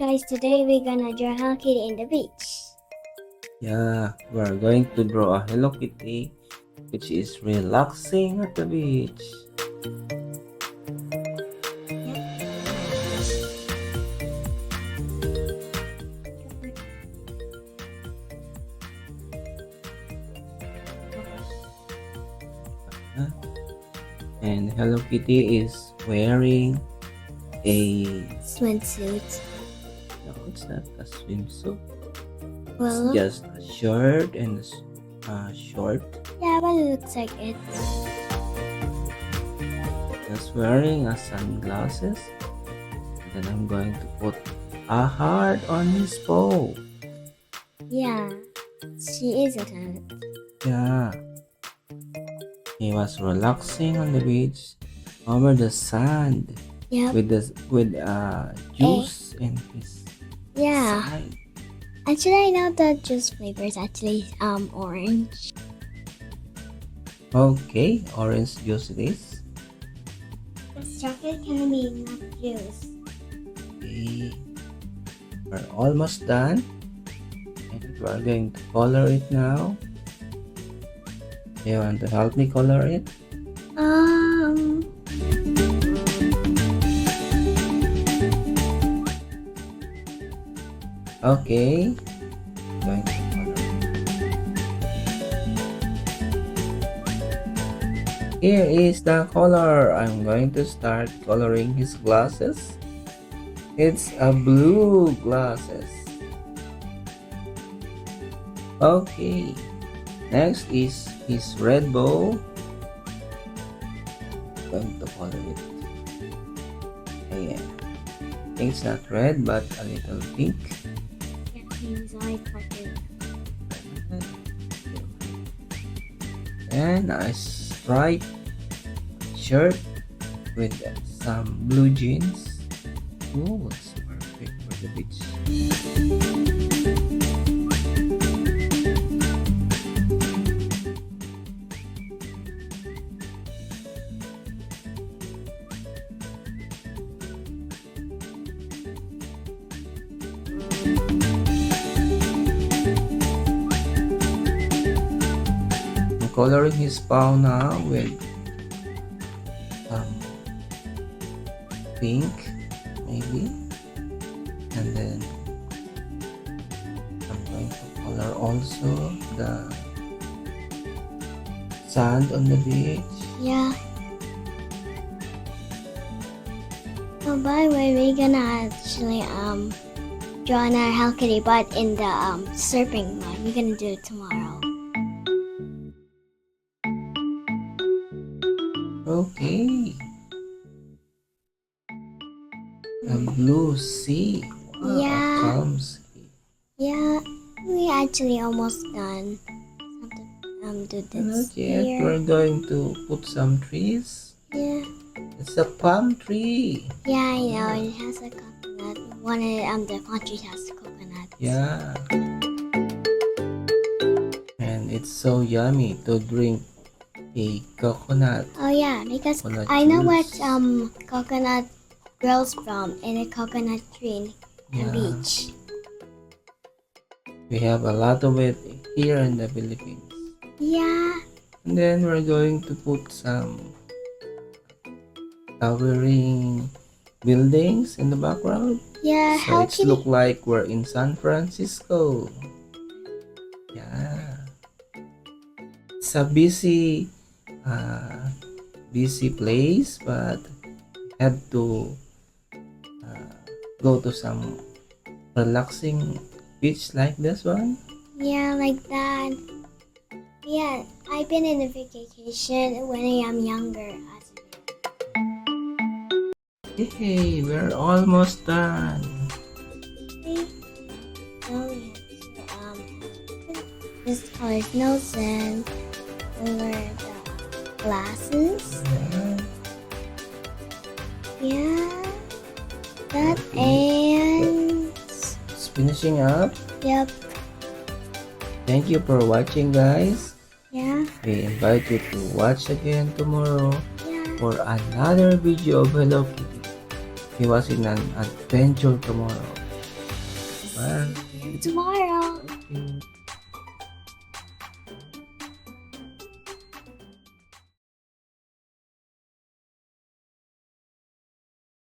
guys, today we're gonna draw Hello Kitty in the beach. Yeah, we're going to draw a Hello Kitty which is relaxing at the beach. And Hello Kitty is wearing a Swimsuit. no, it's not a swimsuit. Well, It's just a shirt and a short. yeah, but it looks like it. Just wearing a sunglasses. Then I'm going to put a heart on his paw. Yeah, she is a cat. Yeah. He was relaxing on the beach over the sand Yep. with juice in his Yeah. side. Actually, I know the juice flavor is actually orange. Okay, orange juice it is. This chocolate can be not juice. Okay. We're almost done. And we're going to color it now. You want to help me color it? Okay. Going to color it. Here is the color. I'm going to start coloring his glasses. It's a blue glasses. Okay. Next is his red bow. Going to color it. Ayan. I think it's not red but a little pink. Yeah, means I color. And a striped shirt with some blue jeans. Oh, it's perfect for the beach. I'm coloring his paw now with pink maybe, and then I'm going to color also the sand on the beach. Yeah. Oh, by the way, we're gonna actually draw another Hello Kitty, but in the surfing one. We're gonna do it tomorrow. Okay. A blue sea. Wow, Yeah. a calm sea. Yeah, we actually almost done. Do And this not yet. here. We're going to put some trees. Yeah. It's a palm tree. Yeah, I know. It has a coconut. One of the countries has coconut. Yeah. And it's so yummy to drink a coconut. Oh yeah, because Coconut I know what juice. coconut grows from in a coconut tree in Yeah. the beach. We have a lot of it here in the Philippines. Yeah. And then we're going to put some towering buildings in the background. Yeah. So How it's can look like we're in San Francisco. Yeah. It's a busy place, but had to go to some relaxing beach like this one. Yeah, like that. Yeah, I've been in a vacation when I am younger. Hey, we're almost done. Oh yeah. This color's nose and over the glasses. Yeah. That and It's finishing up. yep. Thank you for watching, guys. Yeah. We invite you to watch again tomorrow Yeah. for another video of Hello Kitty. He was in an adventure tomorrow. Bye. See you tomorrow. Thank you.